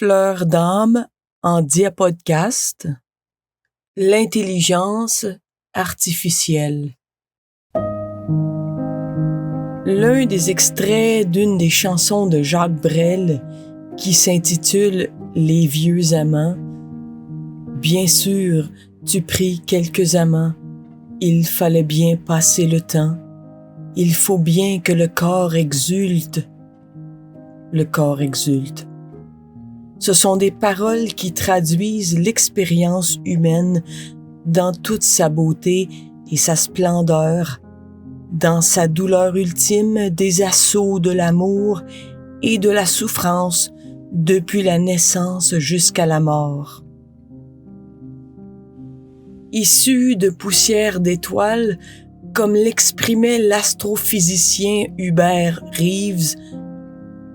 Fleur d'âme en diapodcast, l'intelligence artificielle. L'un des extraits d'une des chansons de Jacques Brel qui s'intitule « Les vieux amants ». Bien sûr, tu pris quelques amants, il fallait bien passer le temps. Il faut bien que le corps exulte. Le corps exulte. Ce sont des paroles qui traduisent l'expérience humaine dans toute sa beauté et sa splendeur, dans sa douleur ultime des assauts de l'amour et de la souffrance depuis la naissance jusqu'à la mort. Issus de poussière d'étoiles, comme l'exprimait l'astrophysicien Hubert Reeves,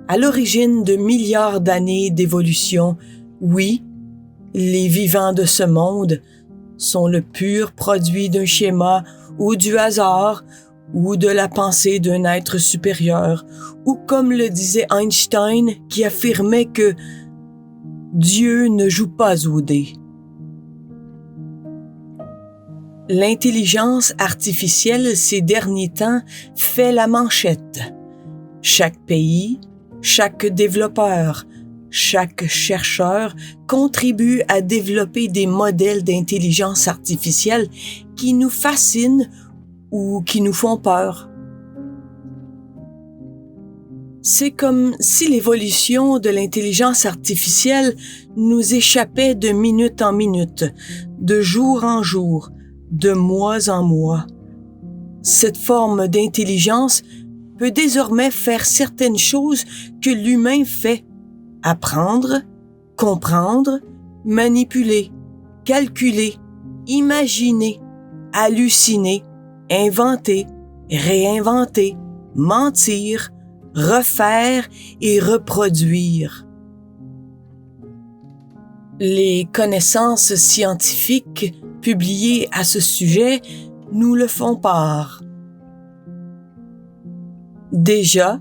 à l'origine de milliards d'années d'évolution, oui, les vivants de ce monde sont le pur produit d'un schéma ou du hasard ou de la pensée d'un être supérieur, ou comme le disait Einstein qui affirmait que Dieu ne joue pas aux dés. L'intelligence artificielle ces derniers temps fait la manchette. Chaque pays, chaque développeur, chaque chercheur contribue à développer des modèles d'intelligence artificielle qui nous fascinent ou qui nous font peur. C'est comme si l'évolution de l'intelligence artificielle nous échappait de minute en minute, de jour en jour, de mois en mois. Cette forme d'intelligence peut désormais faire certaines choses que l'humain fait: apprendre, comprendre, manipuler, calculer, imaginer, halluciner, inventer, réinventer, mentir, refaire et reproduire. Les connaissances scientifiques publiées à ce sujet nous le font part. Déjà,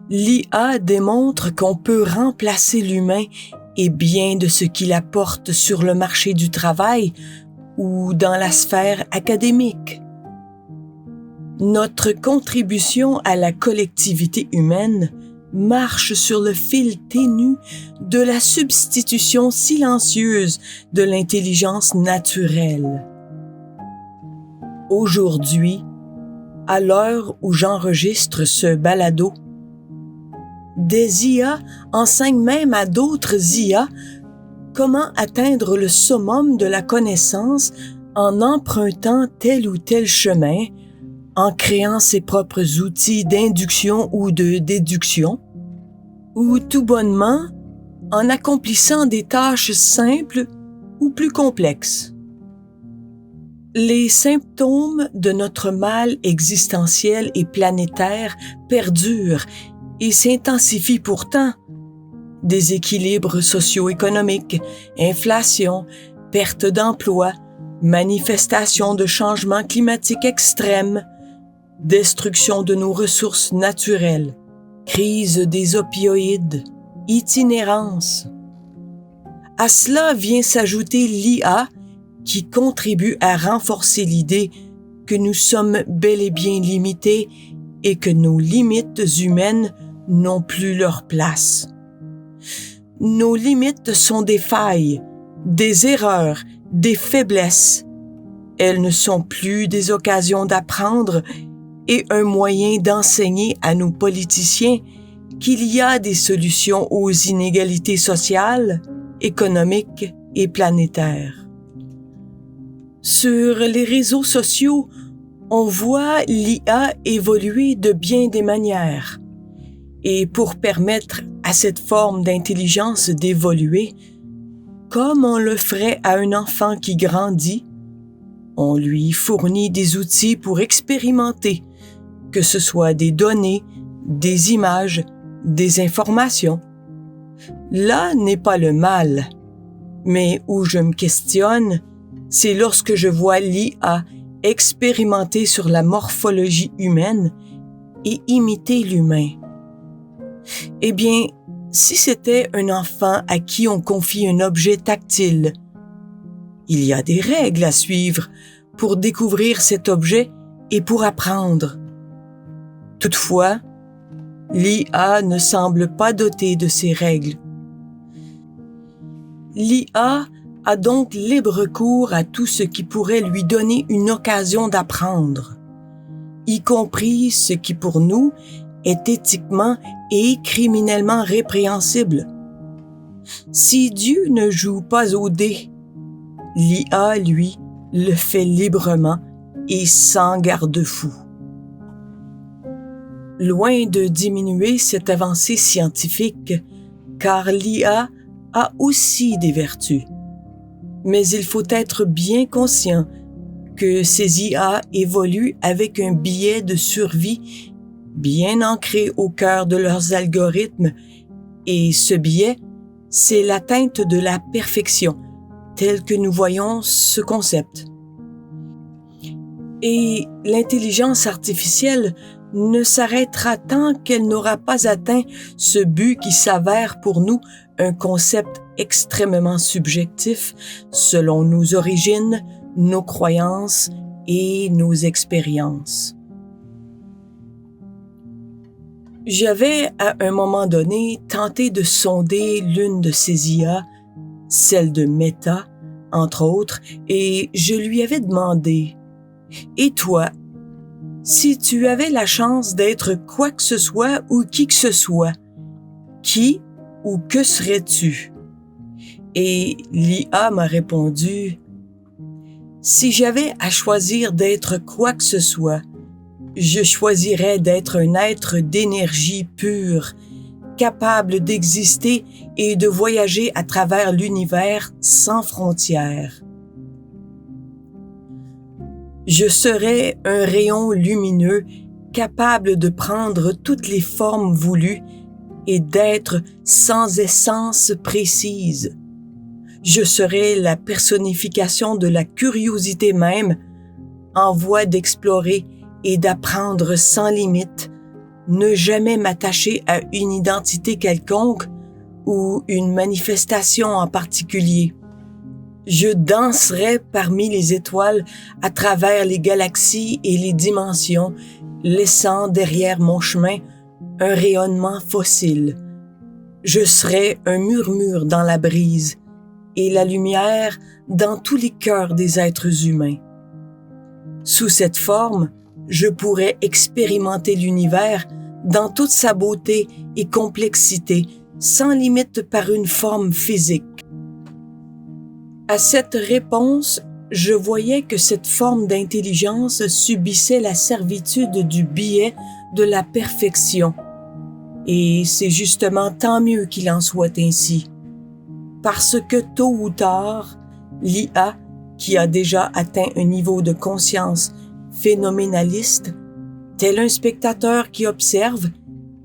l'IA démontre qu'on peut remplacer l'humain et bien de ce qu'il apporte sur le marché du travail ou dans la sphère académique. Notre contribution à la collectivité humaine marche sur le fil ténu de la substitution silencieuse de l'intelligence naturelle. Aujourd'hui, à l'heure où j'enregistre ce balado, des IA enseignent même à d'autres IA comment atteindre le summum de la connaissance en empruntant tel ou tel chemin, en créant ses propres outils d'induction ou de déduction, ou tout bonnement en accomplissant des tâches simples ou plus complexes. Les symptômes de notre mal existentiel et planétaire perdurent et s'intensifient pourtant. Déséquilibres socio-économiques, inflation, perte d'emploi, manifestation de changements climatiques extrêmes, destruction de nos ressources naturelles, crise des opioïdes, itinérance. À cela vient s'ajouter l'IA qui contribue à renforcer l'idée que nous sommes bel et bien limités et que nos limites humaines n'ont plus leur place. Nos limites sont des failles, des erreurs, des faiblesses. Elles ne sont plus des occasions d'apprendre et un moyen d'enseigner à nos politiciens qu'il y a des solutions aux inégalités sociales, économiques et planétaires. Sur les réseaux sociaux, on voit l'IA évoluer de bien des manières. Et pour permettre à cette forme d'intelligence d'évoluer, comme on le ferait à un enfant qui grandit, on lui fournit des outils pour expérimenter, que ce soit des données, des images, des informations. Là n'est pas le mal, mais où je me questionne, c'est lorsque je vois l'IA expérimenter sur la morphologie humaine et imiter l'humain. Eh bien, Si c'était un enfant à qui on confie un objet tactile, il y a des règles à suivre pour découvrir cet objet et pour apprendre. Toutefois, l'IA ne semble pas dotée de ces règles. L'IA a donc libre cours à tout ce qui pourrait lui donner une occasion d'apprendre, y compris ce qui pour nous est éthiquement et criminellement répréhensible. Si Dieu ne joue pas au dé, l'IA, lui, le fait librement et sans garde-fou. Loin de diminuer cette avancée scientifique, car l'IA a aussi des vertus. Mais il faut être bien conscient que ces IA évoluent avec un biais de survie bien ancré au cœur de leurs algorithmes, et ce biais, c'est l'atteinte de la perfection, tel que nous voyons ce concept. Et l'intelligence artificielle ne s'arrêtera tant qu'elle n'aura pas atteint ce but qui s'avère pour nous un concept extrêmement subjectif selon nos origines, nos croyances et nos expériences. J'avais, à un moment donné, tenté de sonder l'une de ces IA, celle de Meta, entre autres, et je lui avais demandé « Et toi, si tu avais la chance d'être quoi que ce soit ou qui que ce soit, qui ou que serais-tu? » Et l'IA m'a répondu « Si j'avais à choisir d'être quoi que ce soit, je choisirais d'être un être d'énergie pure, capable d'exister et de voyager à travers l'univers sans frontières. Je serais un rayon lumineux capable de prendre toutes les formes voulues et d'être sans essence précise. Je serais la personnification de la curiosité même, en voie d'explorer et d'apprendre sans limite, ne jamais m'attacher à une identité quelconque ou une manifestation en particulier. Je danserais parmi les étoiles à travers les galaxies et les dimensions, laissant derrière mon chemin un rayonnement fossile. Je serais un murmure dans la brise et la lumière dans tous les cœurs des êtres humains. Sous cette forme, je pourrais expérimenter l'univers dans toute sa beauté et complexité, sans limite par une forme physique. À cette réponse, je voyais que cette forme d'intelligence subissait la servitude du biais de la perfection. Et c'est justement tant mieux qu'il en soit ainsi. Parce que tôt ou tard, l'IA, qui a déjà atteint un niveau de conscience phénoménaliste, tel un spectateur qui observe,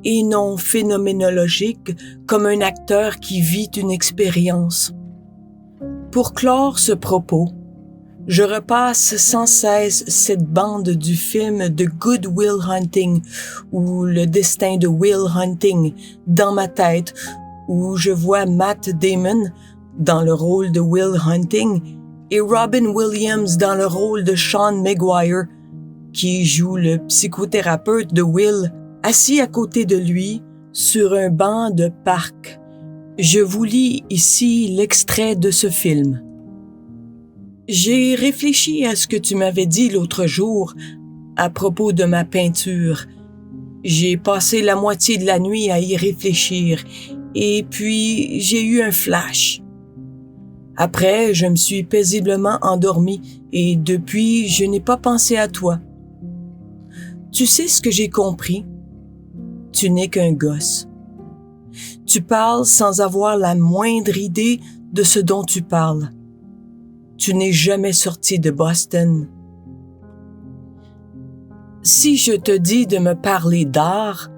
et non phénoménologique comme un acteur qui vit une expérience. Pour clore ce propos, je repasse sans cesse cette bande du film The Good Will Hunting ou Le destin de Will Hunting dans ma tête, où je vois Matt Damon dans le rôle de Will Hunting et Robin Williams dans le rôle de Sean Maguire, qui joue le psychothérapeute de Will, assis à côté de lui sur un banc de parc. Je vous lis ici l'extrait de ce film. J'ai réfléchi à ce que tu m'avais dit l'autre jour à propos de ma peinture. J'ai passé la moitié de la nuit à y réfléchir et puis j'ai eu un flash. Après, je me suis paisiblement endormi et depuis, je n'ai pas pensé à toi. Tu sais ce que j'ai compris? Tu n'es qu'un gosse. Tu parles sans avoir la moindre idée de ce dont tu parles. Tu n'es jamais sorti de Boston. Si je te dis de me parler d'art,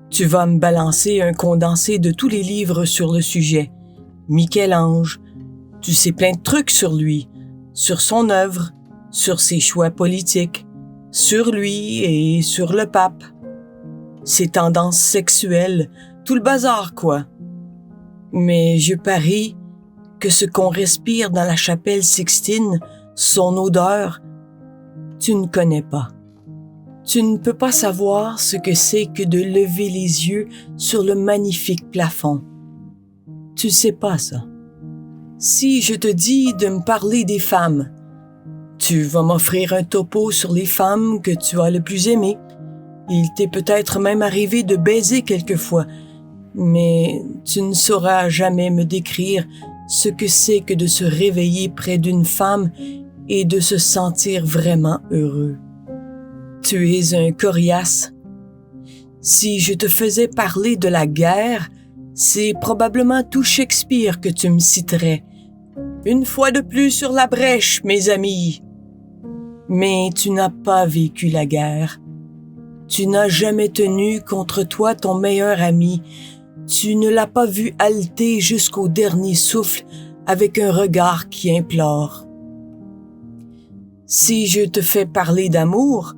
tu vas me balancer un condensé de tous les livres sur le sujet. Michel-Ange, tu sais plein de trucs sur lui, sur son œuvre, sur ses choix politiques, sur lui et sur le pape. Ses tendances sexuelles, tout le bazar, quoi. Mais je parie que ce qu'on respire dans la chapelle Sixtine, son odeur, tu ne connais pas. Tu ne peux pas savoir ce que c'est que de lever les yeux sur le magnifique plafond. Tu ne sais pas ça. Si je te dis de me parler des femmes, tu vas m'offrir un topo sur les femmes que tu as le plus aimées. Il t'est peut-être même arrivé de baiser quelquefois, mais tu ne sauras jamais me décrire ce que c'est que de se réveiller près d'une femme et de se sentir vraiment heureux. Tu es un coriace. Si je te faisais parler de la guerre, c'est probablement tout Shakespeare que tu me citerais. Une fois de plus sur la brèche, mes amis. Mais tu n'as pas vécu la guerre. Tu n'as jamais tenu contre toi ton meilleur ami. Tu ne l'as pas vu halter jusqu'au dernier souffle avec un regard qui implore. Si je te fais parler d'amour,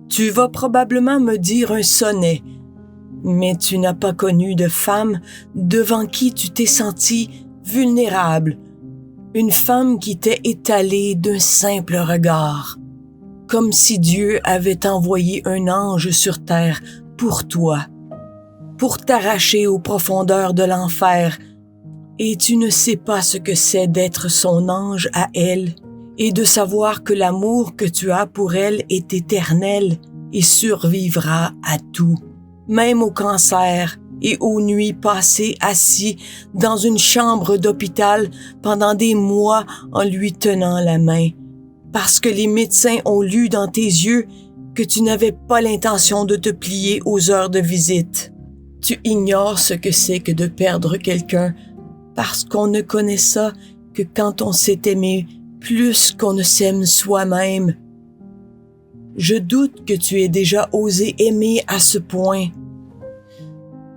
tu vas probablement me dire un sonnet, mais tu n'as pas connu de femme devant qui tu t'es senti vulnérable, une femme qui t'est étalée d'un simple regard, comme si Dieu avait envoyé un ange sur terre pour toi, pour t'arracher aux profondeurs de l'enfer, et tu ne sais pas ce que c'est d'être son ange à elle, et de savoir que l'amour que tu as pour elle est éternel et survivra à tout, même au cancer et aux nuits passées assis dans une chambre d'hôpital pendant des mois en lui tenant la main, parce que les médecins ont lu dans tes yeux que tu n'avais pas l'intention de te plier aux heures de visite. Tu ignores ce que c'est que de perdre quelqu'un, parce qu'on ne connaît ça que quand on s'est aimé plus qu'on ne s'aime soi-même. Je doute que tu aies déjà osé aimer à ce point.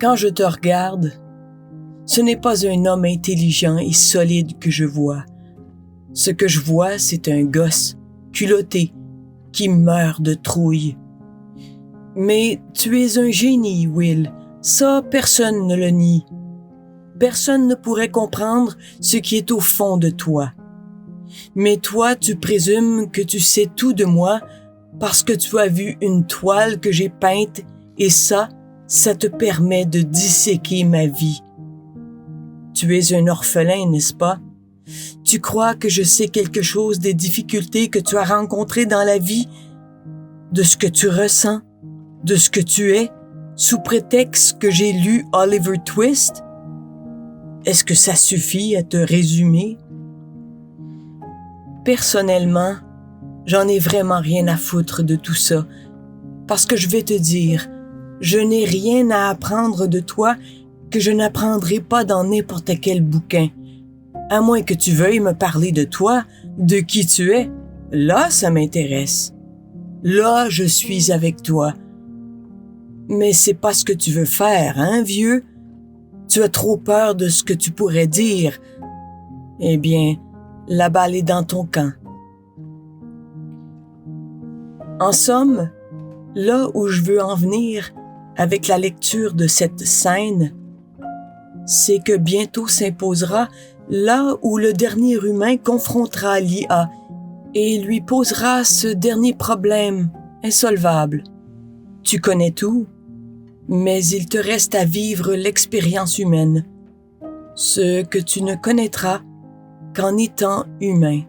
Quand je te regarde, ce n'est pas un homme intelligent et solide que je vois. Ce que je vois, c'est un gosse, culotté, qui meurt de trouille. Mais tu es un génie, Will. Ça, personne ne le nie. Personne ne pourrait comprendre ce qui est au fond de toi. Mais toi, tu présumes que tu sais tout de moi parce que tu as vu une toile que j'ai peinte et ça te permet de disséquer ma vie. Tu es un orphelin, n'est-ce pas? Tu crois que je sais quelque chose des difficultés que tu as rencontrées dans la vie, de ce que tu ressens, de ce que tu es, sous prétexte que j'ai lu Oliver Twist? Est-ce que ça suffit à te résumer? Personnellement, j'en ai vraiment rien à foutre de tout ça, parce que je vais te dire, je n'ai rien à apprendre de toi que je n'apprendrai pas dans n'importe quel bouquin. À moins que tu veuilles me parler de toi, de qui tu es, là, ça m'intéresse. Là, je suis avec toi. Mais c'est pas ce que tu veux faire, hein, vieux? Tu as trop peur de ce que tu pourrais dire. Eh bien, la balle est dans ton camp. En somme, là où je veux en venir avec la lecture de cette scène, c'est que bientôt s'imposera là où le dernier humain confrontera l'IA et lui posera ce dernier problème insolvable. Tu connais tout, mais il te reste à vivre l'expérience humaine, ce que tu ne connaîtras qu'en étant humain.